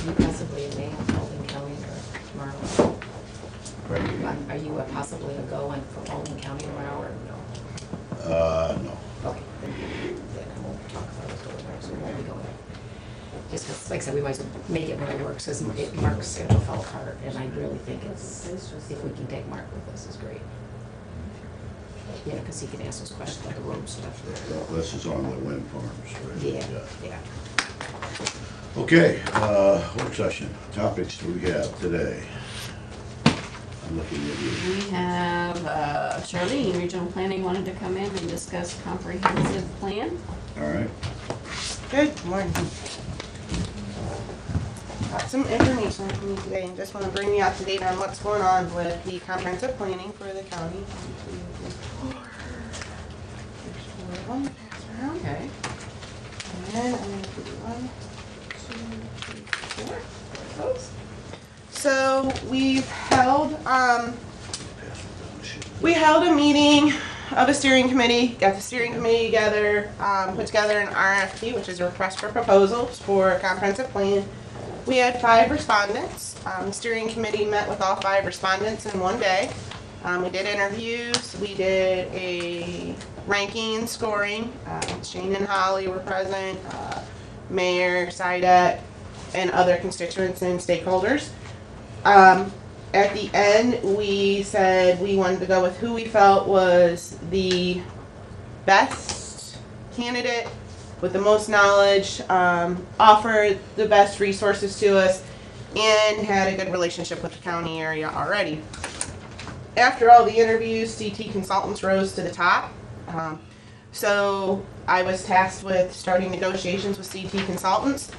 you possibly a May on Paulding County or tomorrow? Are you possibly a go on for Paulding County tomorrow or no? No. Okay, then I won't talk about it over there, so we won't be going. Just because, like I said, we might as well make it when it works, because Mark's schedule fell apart, and I really think it's just, if we can take Mark with us, is great. You know, because he can ask those questions about the road stuff. Well, this is on the wind farms, right? Yeah. Okay, work session. Topics do we have today? I'm looking at you. We have Charlene, Regional Planning, wanted to come in and discuss comprehensive plan. All right. Good morning. Got some information from you today and just want to bring you up to date on what's going on with the comprehensive planning for the county. There's 4 of them to pass around. Okay. And then I'm going to do 1, 2, 3, 4. There it goes. So we've held a meeting of a steering committee, got the steering committee together, put together an RFP, which is a request for proposals for a comprehensive plan. We had 5 respondents. The steering committee met with all 5 respondents in one day. We did interviews, we did a ranking and scoring. Shane and Holly were present, Mayor, SIDET, and other constituents and stakeholders. At the end, we said we wanted to go with who we felt was the best candidate with the most knowledge, offered the best resources to us, and had a good relationship with the county area already. After all the interviews, CT Consultants rose to the top. So I was tasked with starting negotiations with CT Consultants.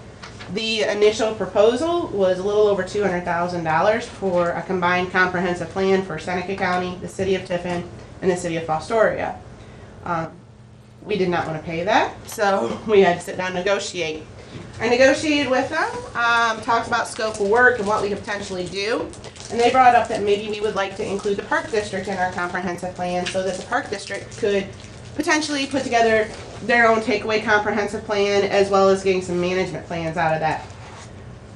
The initial proposal was a little over $200,000 for a combined comprehensive plan for Seneca County, the city of Tiffin, and the city of Fostoria. We did not want to pay that, so we had to sit down and negotiate. I negotiated with them, talked about scope of work and what we could potentially do, and they brought up that maybe we would like to include the Park District in our comprehensive plan so that the Park District could potentially put together their own takeaway comprehensive plan, as well as getting some management plans out of that.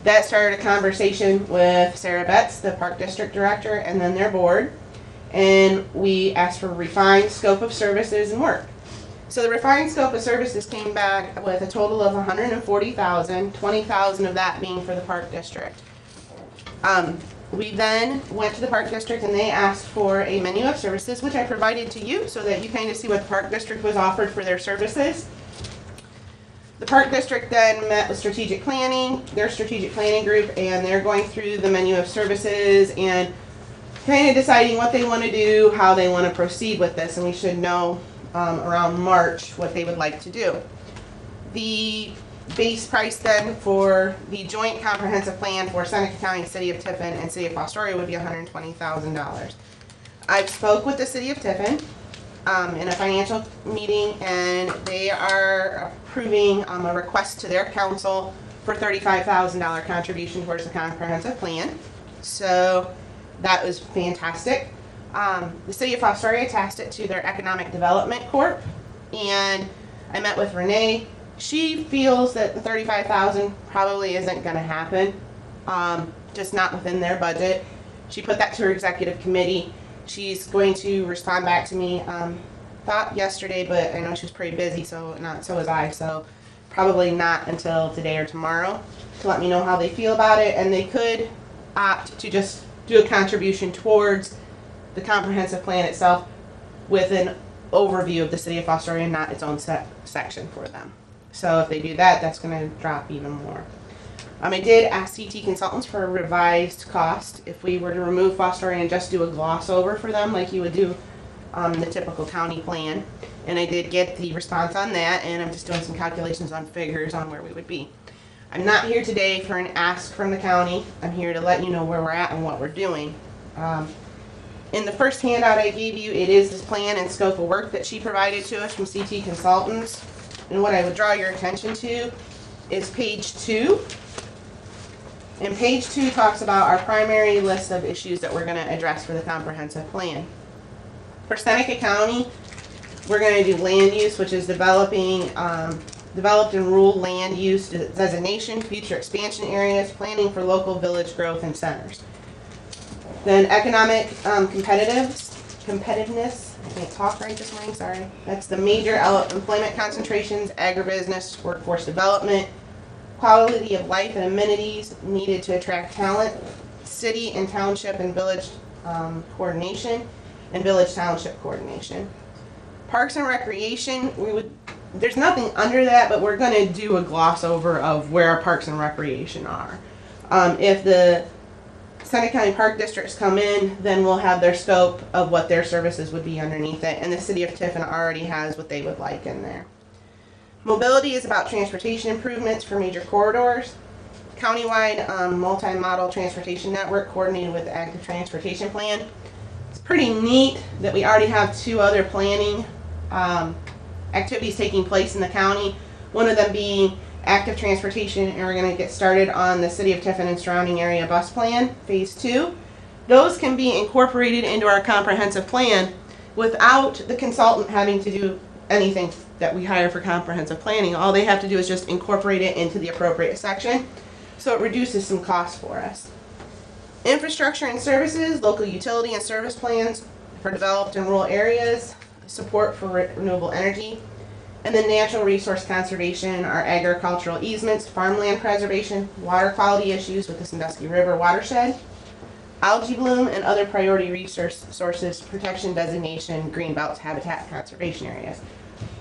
That started a conversation with Sarah Betts, the Park District Director, and then their board, and we asked for a refined scope of services and work. So the refined scope of services came back with a total of $140,000, $20,000 of that being for the Park District. We then went to the Park District and they asked for a menu of services, which I provided to you so that you kind of see what the Park District was offered for their services. The Park District then met with strategic planning, their strategic planning group, and they're going through the menu of services and kind of deciding what they want to do, how they want to proceed with this, and we should know around March what they would like to do. The base price then for the joint comprehensive plan for Seneca County, City of Tiffin, and City of Fostoria would be $120,000. I've spoke with the City of Tiffin in a financial meeting, and they are approving a request to their council for $35,000 contribution towards the comprehensive plan. So that was fantastic. The City of Fostoria attached it to their Economic Development Corp, and I met with Renee. She feels that the $35,000 probably isn't going to happen, just not within their budget. She put that to her executive committee. She's going to respond back to me, thought yesterday, but I know she was pretty busy, so was I. So probably not until today or tomorrow to let me know how they feel about it, and they could opt to just do a contribution towards the comprehensive plan itself with an overview of the City of Fostoria, and not its own section for them. So if they do that, that's going to drop even more. I did ask CT Consultants for a revised cost if we were to remove Fostoria and just do a gloss over for them like you would do the typical county plan. And I did get the response on that, and I'm just doing some calculations on figures on where we would be. I'm not here today for an ask from the county. I'm here to let you know where we're at and what we're doing. In the first handout I gave you, it is this plan and scope of work that she provided to us from CT Consultants. And what I would draw your attention to is page 2. And page 2 talks about our primary list of issues that we're going to address for the comprehensive plan. For Seneca County, we're going to do land use, which is developing developed and rural land use designation, future expansion areas, planning for local village growth and centers. Then economic competitiveness, I can't talk right this morning, sorry. That's the major employment concentrations, agribusiness, workforce development, quality of life and amenities needed to attract talent, city and township and village coordination, and village township coordination. Parks and recreation, there's nothing under that, but we're gonna do a gloss over of where our parks and recreation are. If the Seneca County Park Districts come in, then we'll have their scope of what their services would be underneath it, and the city of Tiffin already has what they would like in there. Mobility is about transportation improvements for major corridors. Countywide multi-model transportation network coordinated with the active transportation plan. It's pretty neat that we already have 2 other planning activities taking place in the county. One of them being active transportation, and we're going to get started on the City of Tiffin and surrounding area bus plan, phase 2. Those can be incorporated into our comprehensive plan without the consultant having to do anything that we hire for comprehensive planning. All they have to do is just incorporate it into the appropriate section, so it reduces some costs for us. Infrastructure and services, local utility and service plans for developed and rural areas, support for renewable energy, and then natural resource conservation, our agricultural easements, farmland preservation, water quality issues with the Sandusky River watershed, algae bloom and other priority resource sources protection designation, greenbelt habitat conservation areas.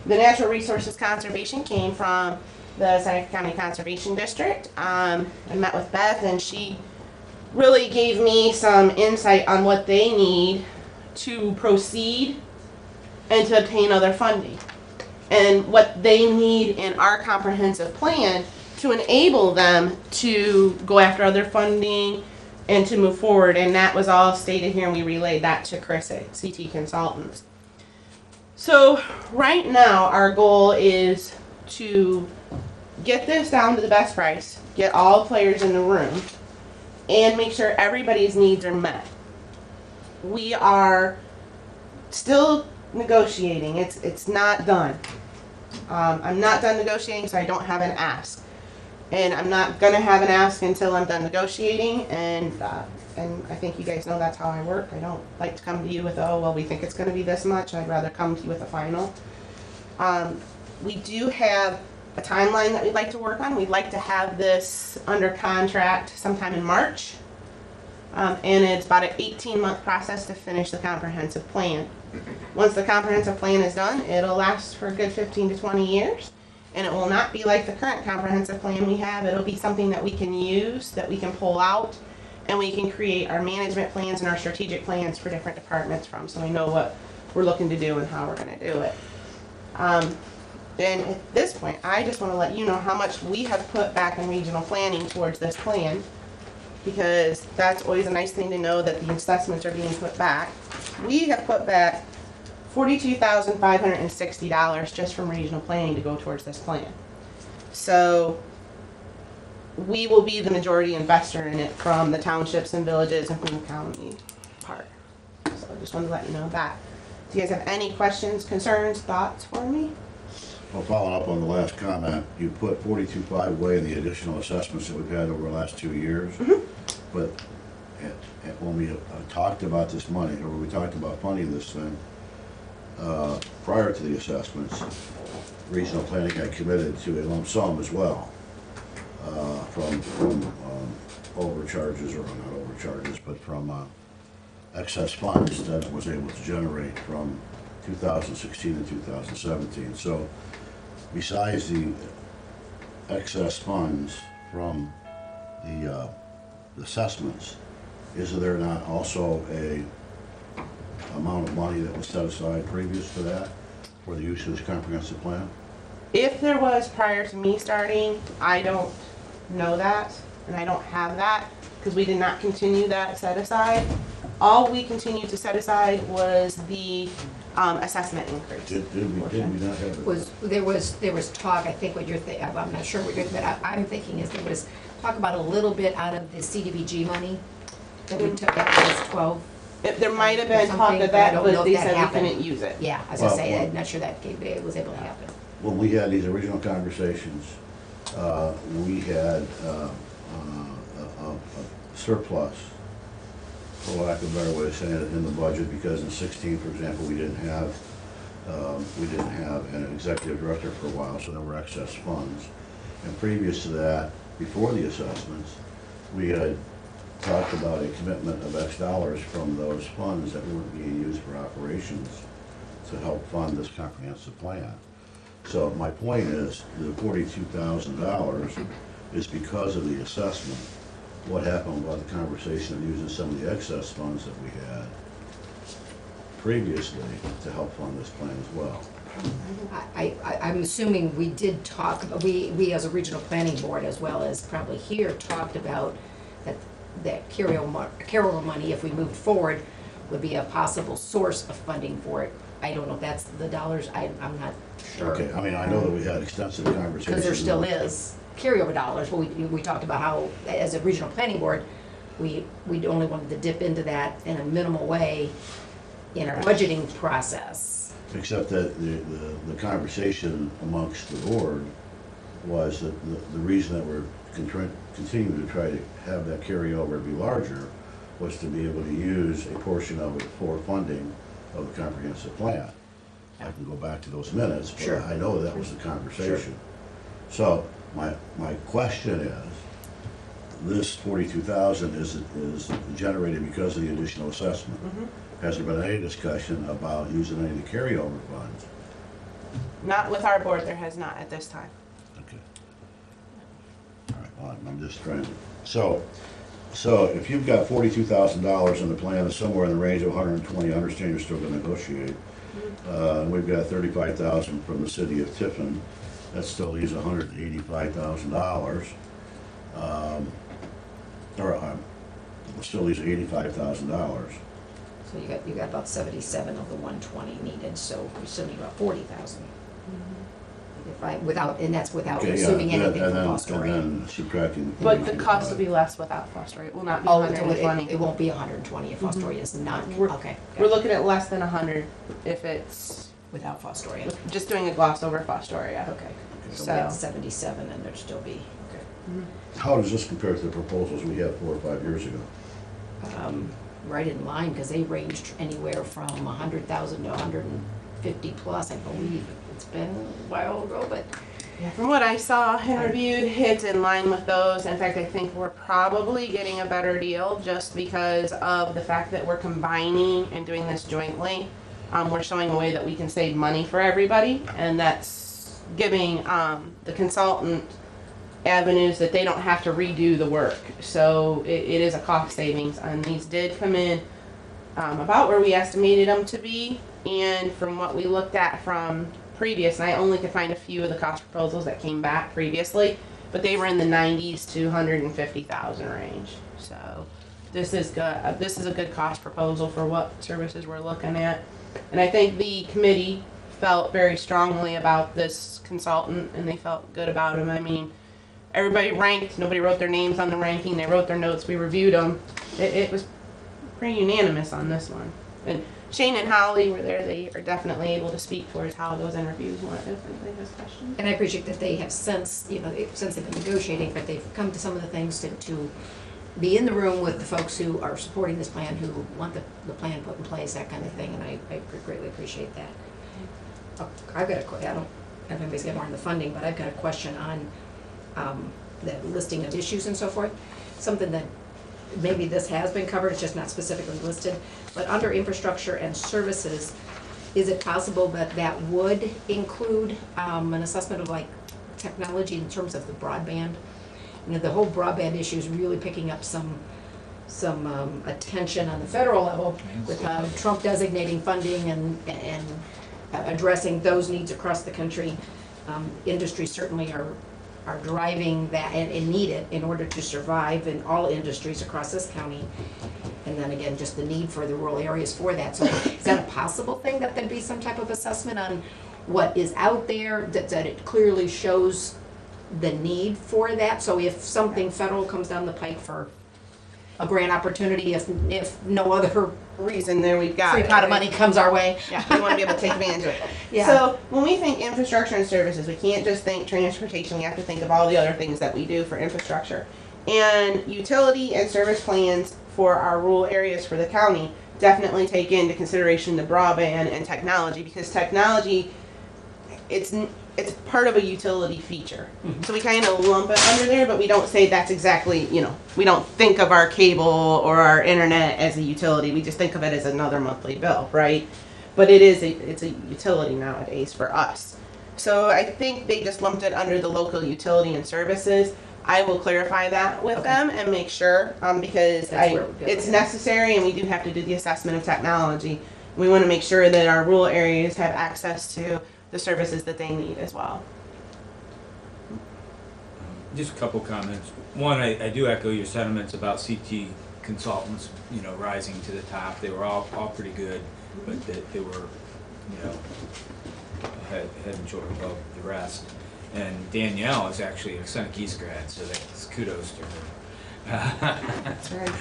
The natural resources conservation came from the Seneca County Conservation District. I met with Beth and she really gave me some insight on what they need to proceed and to obtain other funding, and what they need in our comprehensive plan to enable them to go after other funding and to move forward. And that was all stated here, and we relayed that to Chris at CT Consultants. So right now our goal is to get this down to the best price, get all players in the room, and make sure everybody's needs are met. We are still negotiating. It's not done. I'm not done negotiating, so I don't have an ask, and I'm not gonna have an ask until I'm done negotiating. And I think you guys know that's how I work. I don't like to come to you with, oh well, we think it's gonna be this much. I'd rather come to you with a final. We do have a timeline that we'd like to work on. We'd like to have this under contract sometime in March, and it's about an 18-month process to finish the comprehensive plan. Once the comprehensive plan is done, it'll last for a good 15 to 20 years, and it will not be like the current comprehensive plan we have. It'll be something that we can use, that we can pull out, and we can create our management plans and our strategic plans for different departments from, so we know what we're looking to do and how we're going to do it. And at this point, I just want to let you know how much we have put back in regional planning towards this plan, because that's always a nice thing to know that the assessments are being put back. We have put back $42,560 just from regional planning to go towards this plan. So we will be the majority investor in it from the townships and villages and from the county part. So I just wanted to let you know that. Do you guys have any questions, concerns, thoughts for me? Well, following up on the last comment, you put 42.5 away in the additional assessments that we've had over the last 2 years. Mm-hmm. But when we talked about this money, or when we talked about funding this thing, prior to the assessments, regional planning got committed to a lump sum as well, from overcharges, or not overcharges, but from excess funds that it was able to generate from 2016 and 2017. So besides the excess funds from the assessments, is there not also a amount of money that was set aside previous to that for the use of this comprehensive plan? If there was prior to me starting, I don't know that, and I don't have that, because we did not continue that set aside. All we continued to set aside was the assessment increase. Did we not have it? There was talk, I think what you're thinking, I'm not sure what you're thinking, but I'm thinking is there was talk about a little bit out of the CDBG money that we took, that was 12. There might have been talk Something, of but I that, don't know but if they that said happened. we couldn't use it. Yeah, as I say, Well, I'm not sure that was able to happen. when we had these original conversations, we had a surplus, for lack of a better way of saying it, in the budget, because in 16, for example, we didn't have an executive director for a while, so there were excess funds. And previous to that, before the assessments, we had talked about a commitment of X dollars from those funds that weren't being used for operations to help fund this comprehensive plan. So my point is, the $42,000 is because of the assessment. What happened about the conversation of using some of the excess funds that we had previously to help fund this plan as well? I'm assuming we did talk, we as a regional planning board, as well as probably here, talked about that carryover money, if we moved forward, would be a possible source of funding for it. I don't know if that's the dollars, I'm not sure. Okay, I mean, I know that we had extensive conversations. Because there still is carryover dollars, but we talked about how, as a regional planning board, we only wanted to dip into that in a minimal way in our budgeting process. Except that the conversation amongst the board was that the reason that we're continuing to try to have that carryover be larger was to be able to use a portion of it for funding of the comprehensive plan. I can go back to those minutes, but Sure. I know that was the conversation. So my question is, this 42,000 is generated because of the additional assessment. Has there been any discussion about using any of the carryover funds? Not with our board, there has not at this time. Okay. All right, well, I'm just trying to, so if you've got $42,000 in the plan, it's somewhere in the range of 120, I understand you're still gonna negotiate. We've got 35,000 from the city of Tiffin, that still leaves $185,000. Still leaves $85,000. So you got about 77 of the 120 needed, so we still need about 40,000. And that's without Okay, yeah, assuming anything and from then- Fostoria. And then subtracting. But the cost will be less without Foster. It will not be Oh, 120. it won't be 120 if Fostoria is not, We're- okay. We're looking at less than 100 if it's Without Fostoria, just doing a gloss over Fostoria. okay. So we have So- 77 and there'd still be, How does this compare to the proposals we had 4 or 5 years ago? right in line, because they ranged anywhere from 100,000 to 150 plus, I believe. It's been a while ago, but Yeah, from what I saw and reviewed, it's in line with those. In fact, I think we're probably getting a better deal just because of the fact that we're combining and doing this jointly. We're showing a way that we can save money for everybody, and that's giving the consultant avenues that they don't have to redo the work. So it is a cost savings, and these did come in about where we estimated them to be, and from what we looked at from previous, and I only could find a few of the cost proposals that came back previously, but they were in the 90s to 150,000 range. So this is good. This is a good cost proposal for what services we're looking at, and I think the committee felt very strongly about this consultant, and they felt good about him. I mean, everybody ranked. Nobody wrote their names on the ranking. They wrote their notes. We reviewed them. It was pretty unanimous on this one. And Shane and Holly were there. They are definitely able to speak towards how those interviews went. If anybody has questions. and I appreciate that they have since, since they've been negotiating, but they've come to some of the things to be in the room with the folks who are supporting this plan, who want the plan put in place, that kind of thing, and I greatly appreciate that. I've got I don't know if anybody's got more on the funding, but I've got a question on the listing of issues and so forth. Something that maybe this has been covered, it's just not specifically listed, but under infrastructure and services, is it possible that that would include an assessment of like technology in terms of the broadband? The whole broadband issue is really picking up some attention on the federal level with Trump designating funding and addressing those needs across the country. Industries certainly are driving that and need it in order to survive in all industries across this county. And then again, just the need for the rural areas for that. So is that a possible thing, that there'd be some type of assessment on what is out there, that it clearly shows the need for that? So if something federal comes down the pike for a grant opportunity if no other Reason there we've got free it, pot of right? money comes our way. Yeah, we want to be able to take advantage of it. Yeah. So when we think infrastructure and services, we can't just think transportation. We have to think of all the other things that we do for infrastructure. And utility and service plans for our rural areas for the county definitely take into consideration the broadband and technology, because technology, it's part of a utility feature. So we kind of lump it under there, but we don't say that's exactly, we don't think of our cable or our internet as a utility. We just think of it as another monthly bill, right? But it's a utility nowadays for us. So I think they just lumped it under the local utility and services. I will clarify that with Okay. them and make sure, because That's where it would go, it's yeah. necessary, and we do have to do the assessment of technology. We want to make sure that our rural areas have access to the services that they need as well. Just a couple comments. One, I do echo your sentiments about CT consultants, rising to the top. They were all pretty good, but they were, head and shoulders above the rest. And Danielle is actually a Seneca East grad, so that's kudos to her. That's right.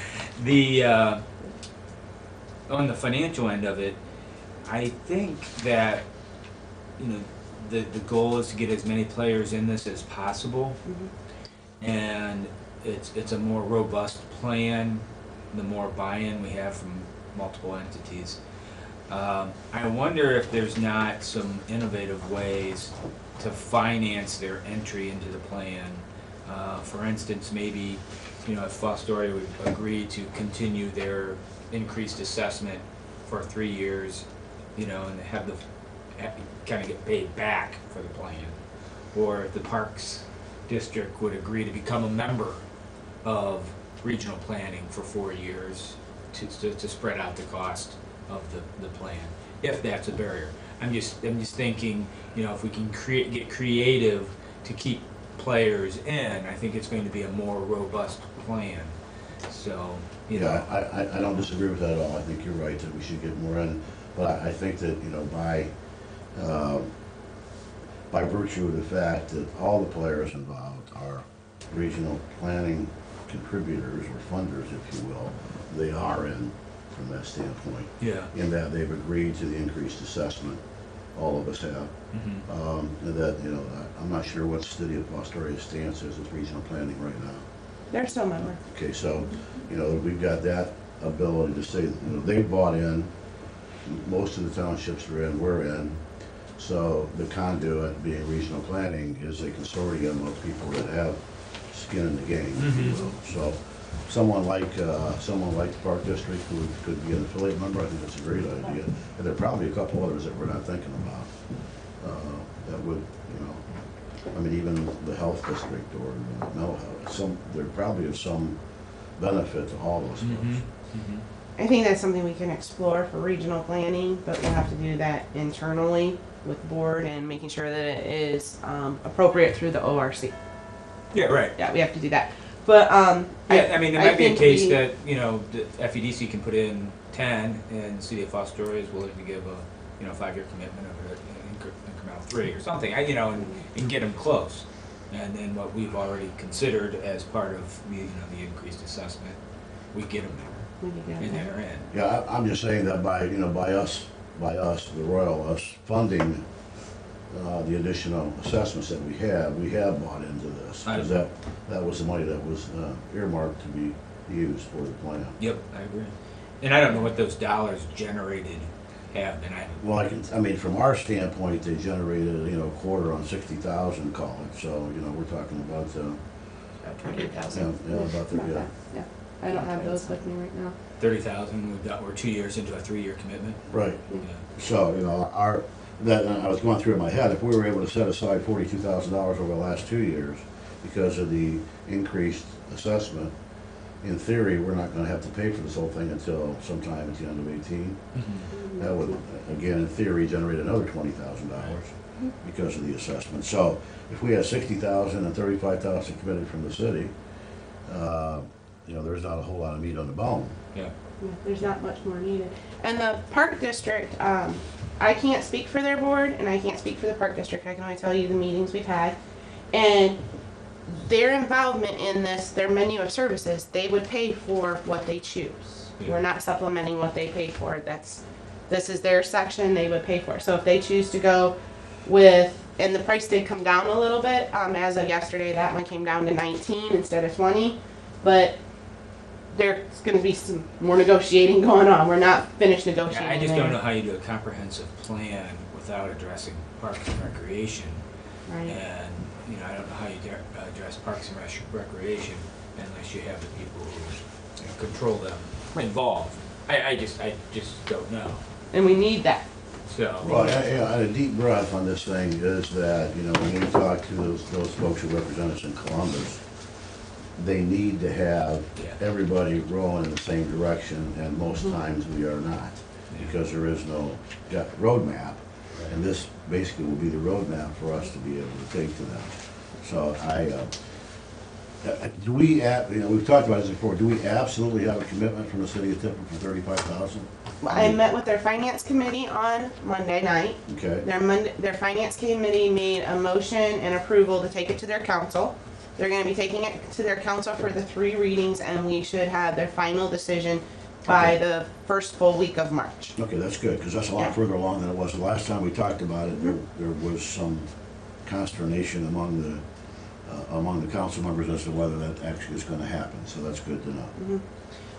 On the financial end of it, I think that, the goal is to get as many players in this as possible. And it's a more robust plan, the more buy-in we have from multiple entities. I wonder if there's not some innovative ways to finance their entry into the plan. For instance, maybe, if Fostoria would agree to continue their increased assessment for 3 years, and have kind of get paid back for the plan. Or if the Parks District would agree to become a member of regional planning for 4 years to spread out the cost of the plan, if that's a barrier. I'm just thinking, if we can get creative to keep players in, I think it's going to be a more robust plan. So, Yeah, I don't disagree with that at all. I think you're right that we should get more in, but I think that, by virtue of the fact that all the players involved are regional planning contributors or funders, if you will, they are in from that standpoint. Yeah. In that they've agreed to the increased assessment, all of us have. And that, I'm not sure what the city of Astoria's stance is with regional planning right now. They're still a member. Okay, so, we've got that ability to say, they've bought in, most of the townships are in, we're in. So the conduit, being regional planning, is a consortium of people that have skin in the game, if you will. So someone like the Park District, who could be an affiliate member, I think that's a great idea. And there are probably a couple others that we're not thinking about, that would, even the health district or mental health, there probably is some benefit to all those folks. I think that's something we can explore for regional planning, but we'll have to do that internally with the board and making sure that it is appropriate through the ORC. Yeah, right. Yeah, we have to do that. But There might be a think case we- that, the FEDC can put in 10 and the city of Fostoria is willing to give a, 5-year commitment of an incremental 3 or something, and get them close. And then what we've already considered as part of the increased assessment, we get them we can there, do and that. they're in. Yeah, I'm just saying that by us, the Royal, us funding the additional assessments that we have bought into this. Because that was the money that was earmarked to be used for the plan. Yep, I agree. And I don't know what those dollars generated have been. Well, from our standpoint, they generated, a quarter on 60,000, call it. So, we're talking about, About 28,000. about the, yeah. Yeah, I don't have those with me right now. 30,000. We're 2 years into a 3-year commitment. Right. Yeah. So, I was going through in my head, if we were able to set aside $42,000 over the last 2 years because of the increased assessment, in theory, we're not gonna have to pay for this whole thing until sometime at the end of 18. That would, again, in theory, generate another $20,000 because of the assessment. So if we had 60,000 and 35,000 committed from the city, there's not a whole lot of meat on the bone. Yeah. Yeah, there's not much more needed. And the Park District, I can't speak for their board, and I can't speak for the Park District. I can only tell you the meetings we've had. And their involvement in this, their menu of services, they would pay for what they choose. Yeah. We're not supplementing what they pay for. This is their section, they would pay for. So if they choose to go with, and the price did come down a little bit, as of yesterday, that one came down to 19 instead of 20, but there's gonna be some more negotiating going on. We're not finished negotiating. I just there. don't know how you do a comprehensive plan without addressing parks and recreation. Right. And, you know, I don't know how you address parks and recreation unless you have the people who control them involved. I just don't know. And we need that. So, Well, yeah, and a deep breath on this thing is that, you know, when we talk to those folks who represent us in Columbus, they need to have Yeah. everybody rowing in the same direction, and most times we are not, because there is no roadmap. And this basically will be the roadmap for us to be able to take to them. So do we, you know, we've talked about this before, do we absolutely have a commitment from the city of Tiffin for 35,000? I met with their finance committee on Monday night. Okay, Their finance committee made a motion and approval to take it to their council. They're gonna be taking it to their council for the 3 readings, and we should have their final decision by Okay. the first full week of March. okay, that's good, because that's a lot Yeah. further along than it was the last time we talked about it. There was some consternation among the council members as to whether that actually is gonna happen, so that's good to know.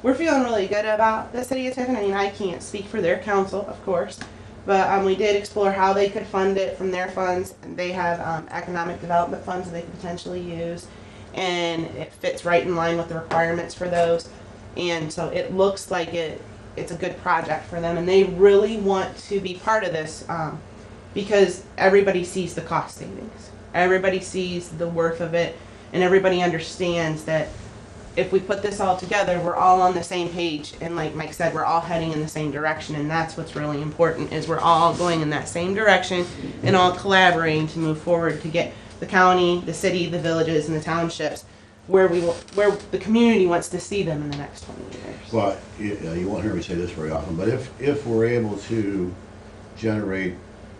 We're feeling really good about the city of Tiffin. I mean, I can't speak for their council, of course, but we did explore how they could fund it from their funds. They have economic development funds that they could potentially use, and it fits right in line with the requirements for those. And so it looks like it's a good project for them, and they really want to be part of this because everybody sees the cost savings. Everybody sees the worth of it, and everybody understands that if we put this all together, we're all on the same page, and like Mike said, we're all heading in the same direction, and that's what's really important, is we're all going in that same direction and all collaborating to move forward to get the county, the city, the villages, and the townships where the community wants to see them in the next 20 years. Well, you won't hear me say this very often, but if we're able to generate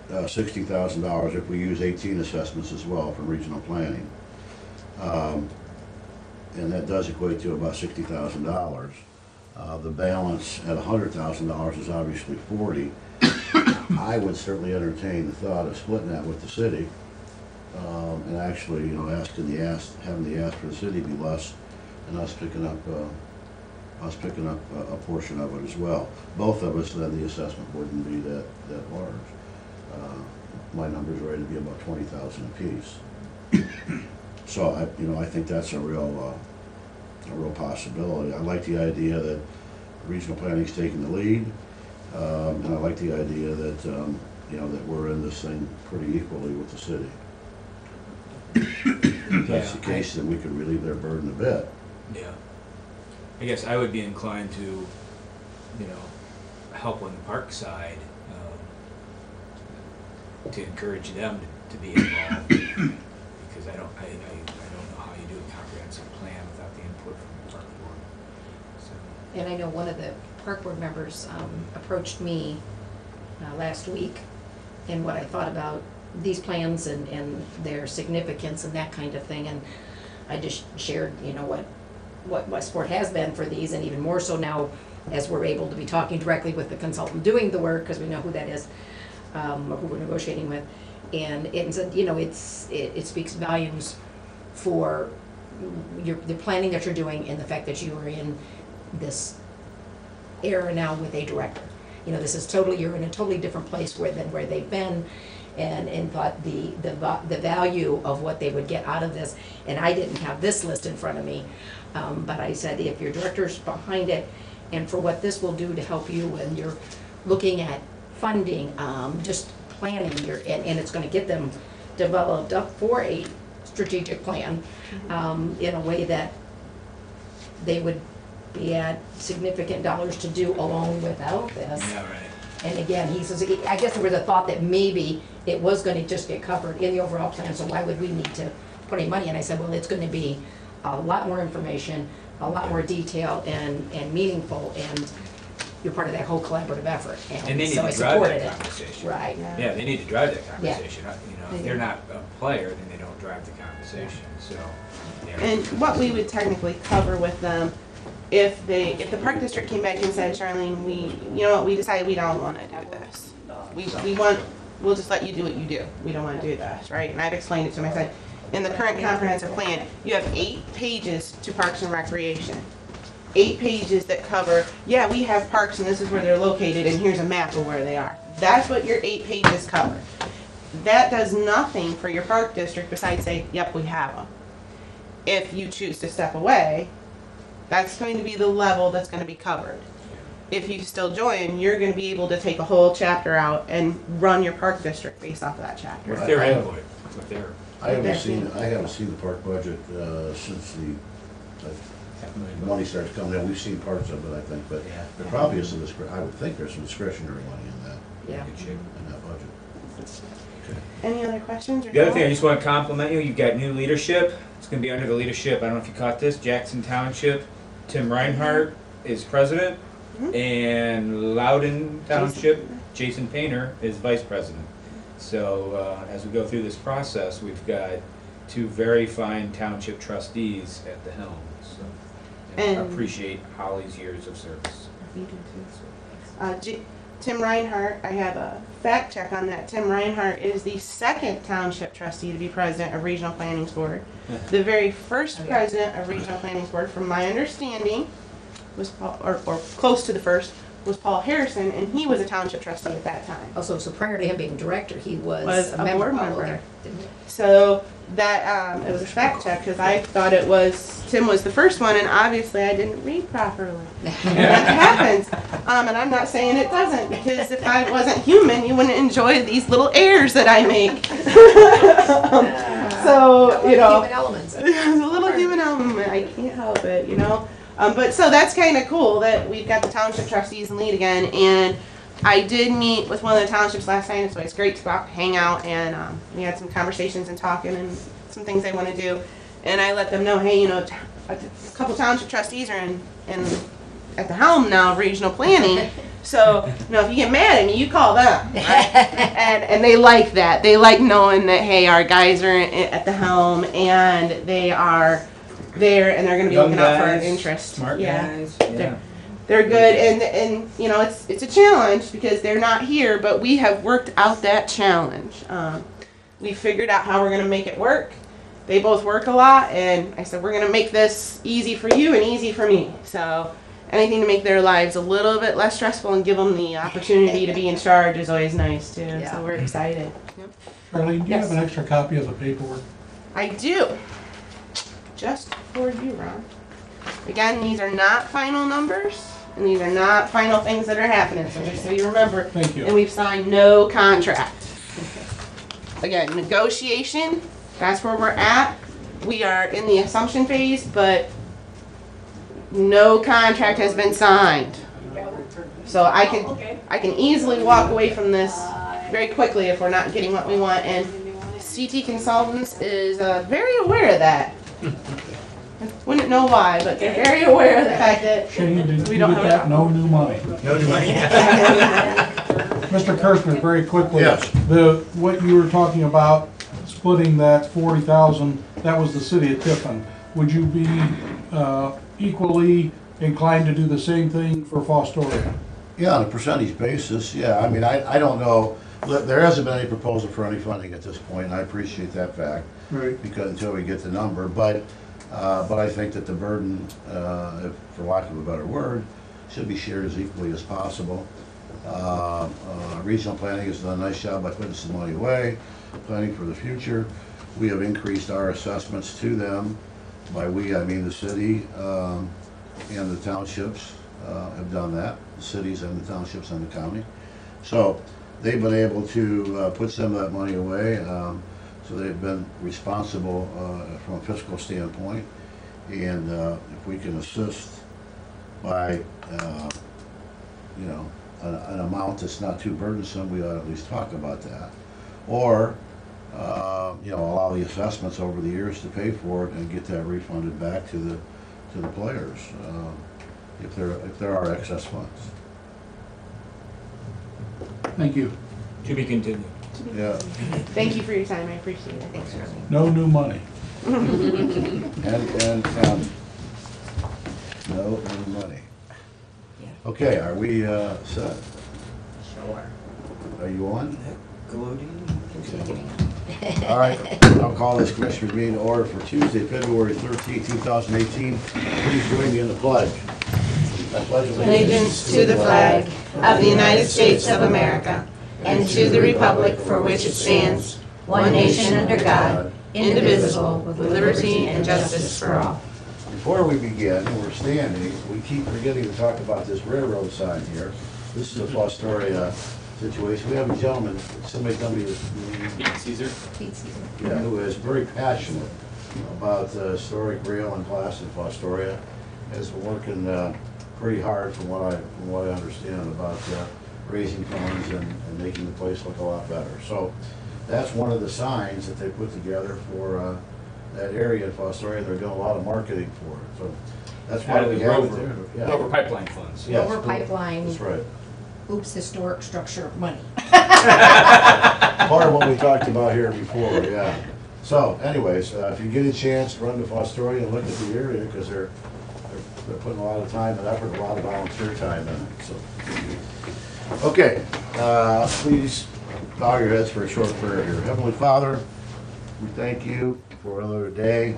$60,000, if we use 18 assessments as well from regional planning, and that does equate to about $60,000. The balance at $100,000 is obviously 40. I would certainly entertain the thought of splitting that with the city, and actually, you know, having the ask for the city be less, and us picking up a portion of it as well. Both of us, then the assessment wouldn't be that large. My number's ready to be about 20,000 apiece. So I think that's a real possibility. I like the idea that regional planning's taking the lead, and I like the idea that that we're in this thing pretty equally with the city. If that's the case, then we could relieve their burden a bit. yeah. I guess I would be inclined to, help on the park side, to encourage them to be involved. Because I don't know how you do a comprehensive plan without the input from the park board. So, And I know one of the park board members approached me last week and what I thought about these plans and their significance and that kind of thing. And I just shared, what Westport has been for these, and even more so now as we're able to be talking directly with the consultant doing the work, because we know who that is, or who we're negotiating with. And it speaks volumes for the planning that you're doing and the fact that you are in this era now with a director. This is you're in a totally different place than where they've been, and thought the value of what they would get out of this. And I didn't have this list in front of me, but I said, if your director's behind it, and for what this will do to help you when you're looking at funding, just planning, and it's gonna get them developed up for a strategic plan, in a way that they would be at significant dollars to do alone without this. yeah, right. And again, he says, I guess there was a thought that maybe it was gonna just get covered in the overall plan, so why would we need to put any money in? I said, well, it's gonna be a lot more information, a lot more detail and meaningful, and you're part of that whole collaborative effort. And they need so to I drive supported that it. conversation. Right. Yeah, they need to drive that Yeah. conversation. You know, They if they're do. not a player, then they don't drive the conversation, so. yeah. And what we would technically cover with them, if the park district came back and said, Charlene, you know what, we decided we don't wanna do this. We'll just let you do what you do. We don't wanna do this, right? And I've explained it to them. I said, in the current comprehensive plan, you have 8 pages to Parks and Recreation. 8 pages that cover, yeah, we have parks and this is where they're located and here's a map of where they are. That's what your 8 pages cover. That does nothing for your park district besides say, yep, we have them. If you choose to step away, that's going to be the level that's going to be covered. If you still join, you're going to be able to take a whole chapter out and run your park district based off of that chapter. With their input, with their. I haven't seen the park budget, since the money starts coming in. We've seen parts of it, I think, but Yeah. there probably is some I would think there's some discretionary money in that, Yeah. Good shape. in that budget. Any other questions? Or The other thing I thoughts? just want to compliment you, you've got new leadership. It's going to be under the leadership, I don't know if you caught this, Jackson Township. Tim Reinhardt is president, and Loudon Township, Jason Painter is vice president. So as we go through this process, we've got 2 very fine township trustees at the helm. So and I And- appreciate Holly's years of service. You do too. Tim Reinhardt, I have a fact check on that. Tim Reinhardt is the 2nd township trustee to be president of Regional Planning Board. The very first president of Regional Planning Board, from my understanding, was Paul, or close to the first, was Paul Harrison, and he was a township trustee at that time. Also, so prior to him being director, he was Was a a member. board Oh, member. okay. Didn't he? So that it was a fact check because I thought it was Tim was the first one, and obviously I didn't read properly. That happens, and I'm not saying it doesn't because if I wasn't human, you wouldn't enjoy these little airs that I make. So you know, Human elements. there's a little human element. I can't help it, you know. But so that's kind of cool that we've got the township trustees in lead again. And I did meet with one of the townships last night, so it's great to go out, hang out, and we had some conversations and talking and some things they want to do. And I let them know, hey, you know, a couple township trustees are in at the helm now of regional planning. So, you know, if you get mad at me, you call them. Right? and they like that. They like knowing that, hey, our guys are at the helm and they are there and they're going to be Young looking out for our guys, interest. Smart Yeah. guys. They're good, and you know it's a challenge because they're not here, but we have worked out that challenge. We figured out how we're gonna make it work. They both work a lot, and I said we're gonna make this easy for you and easy for me. So anything to make their lives a little bit less stressful and give them the opportunity to be in charge is always nice too. Yeah. So we're excited. Charlene, do you Yes. have an extra copy of the paperwork? I do. Just for you, Ron. Again, these are not final numbers, and these are not final things that are happening, so just so you remember. Thank you. And we've signed no contract. Again, negotiation, that's where we're at. We are in the assumption phase, but no contract has been signed. So I can easily walk away from this very quickly if we're not getting what we want, and CT Consultants is very aware of that. Wouldn't know why, but they're very aware of the fact that Shane, did we you don't get have that? No new money. No money. Mr. Kirkman, very quickly. Yes. What you were talking about, splitting that 40,000, that was the city of Tiffin. Would you be equally inclined to do the same thing for Fostoria? Yeah, on a percentage basis, yeah. I mean, I don't know, there hasn't been any proposal for any funding at this point, and I appreciate that fact, Right. because until we get the number, but I think that the burden, for lack of a better word, should be shared as equally as possible. Regional planning has done a nice job by putting some money away, planning for the future. We have increased our assessments to them. By we, I mean the city and the townships have done that, the cities and the townships and the county. So they've been able to put some of that money away. So they've been responsible from a fiscal standpoint. And if we can assist by, you know, an amount that's not too burdensome, we ought to at least talk about that. Or, you know, allow the assessments over the years to pay for it and get that refunded back to the players if there are excess funds. Thank you. To be continued. Yeah, Thank you for your time, I appreciate it. Thanks, Shirley. No new money. and no money. Yeah. Okay, are we set? Sure. Are you on? Continuing. All right, I'll call this commissioner meeting to order for Tuesday, February 13, 2018. Please join me in the pledge. I pledge Allegiance to the flag of the United States of America and to the republic for which it stands, one nation under God, indivisible, with liberty and justice for all. Before we begin, we're standing, we keep forgetting to talk about this railroad sign here. This is a Fostoria situation. We have a gentleman, somebody tell me his name. Pete Caesar. Pete Caesar. Yeah, who is very passionate about historic rail and glass in Fostoria. Has been working pretty hard from what I understand about raising funds and making the place look a lot better. So that's one of the signs that they put together for that area in Fostoria. They're doing a lot of marketing for it. So that's why Out of we the have it Rover, there. Yeah. Rover pipeline funds. Yes, Rover pipeline. That's right. Oops, historic structure money. Part of what we talked about here before, yeah. So anyways, if you get a chance, run to Fostoria and look at the area, because they're putting a lot of time and effort, a lot of volunteer time in it, so. Okay, please bow your heads for a short prayer here. Heavenly Father, we thank you for another day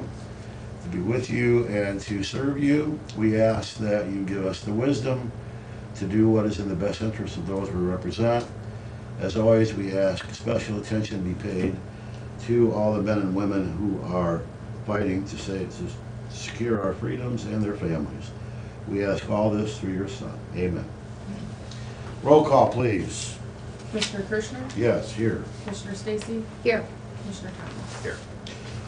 to be with you and to serve you. We ask that you give us the wisdom to do what is in the best interest of those we represent. As always, we ask special attention be paid to all the men and women who are fighting to secure our freedoms and their families. We ask all this through your Son. Amen. Roll call, please. Commissioner Kirschner, Yes, here. Commissioner Stacy, Here. Commissioner Thomas. Here.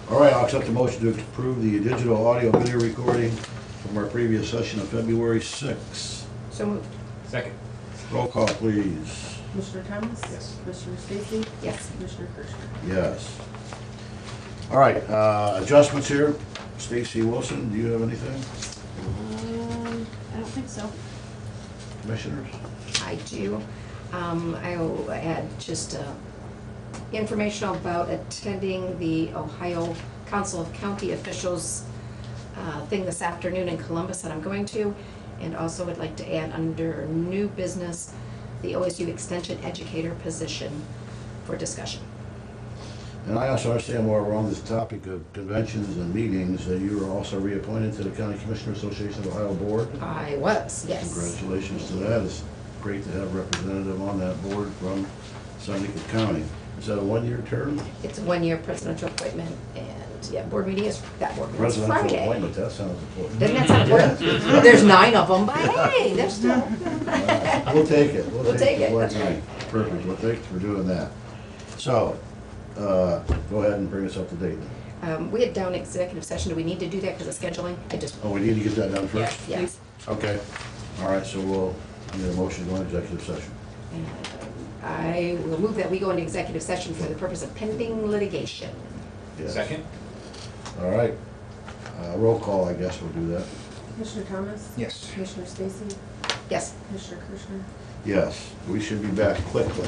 All right, I'll accept the motion to approve the digital audio video recording from our previous session of February 6th. So moved. Second. Roll call, please. Commissioner Thomas? Yes. Commissioner Stacy? Yes. Commissioner Kirschner? Yes. All right, adjustments here. Stacy Wilson, do you have anything? I don't think so. Commissioners? I do. I'll add just information about attending the Ohio Council of County Officials thing this afternoon in Columbus that I'm going to. And also would like to add under new business, the OSU Extension Educator position for discussion. And I also understand while we're on this topic of conventions and meetings, that you were also reappointed to the County Commissioner Association of Ohio Board. I was, yes. Congratulations to that. It's great to have a representative on that board from Sunday County. Is that a one-year term? It's a one-year presidential appointment, and yeah, board meeting is, that board meeting is Presidential Friday. appointment, that sounds important. Doesn't that sound important? There's 9 of them, but hey, there's still. We'll take it. We'll take it, One that's right. night. Perfect, well, thanks for doing that. So, go ahead and bring us up to date. We had down executive session. Do we need to do that because of scheduling? I just, Oh, we need to get that done first? yes. Okay, all right, so we'll need a motion to go into executive session. And I will move that we go into executive session for the purpose of pending litigation. Yes. Second. All right, roll call, I guess we'll do that. Commissioner Thomas? Yes. Commissioner Stacy? Yes. Commissioner Kirschner? Yes, we should be back quickly.